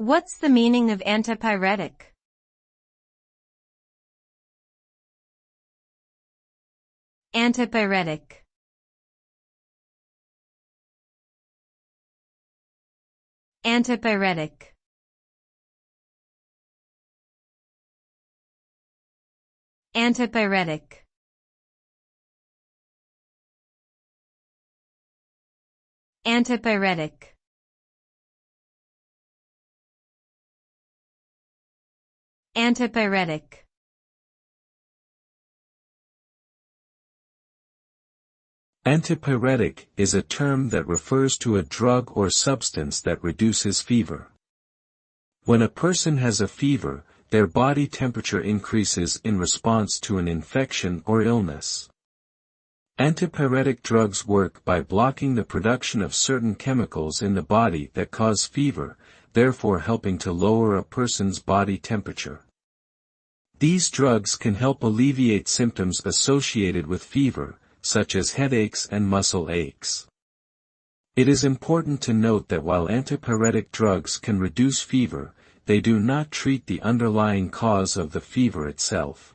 What's the meaning of antipyretic? Antipyretic. Antipyretic. Antipyretic. Antipyretic. Antipyretic. Antipyretic is a term that refers to a drug or substance that reduces fever. When a person has a fever, their body temperature increases in response to an infection or illness. Antipyretic drugs work by blocking the production of certain chemicals in the body that cause fever, therefore helping to lower a person's body temperature. These drugs can help alleviate symptoms associated with fever, such as headaches and muscle aches. It is important to note that while antipyretic drugs can reduce fever, they do not treat the underlying cause of the fever itself.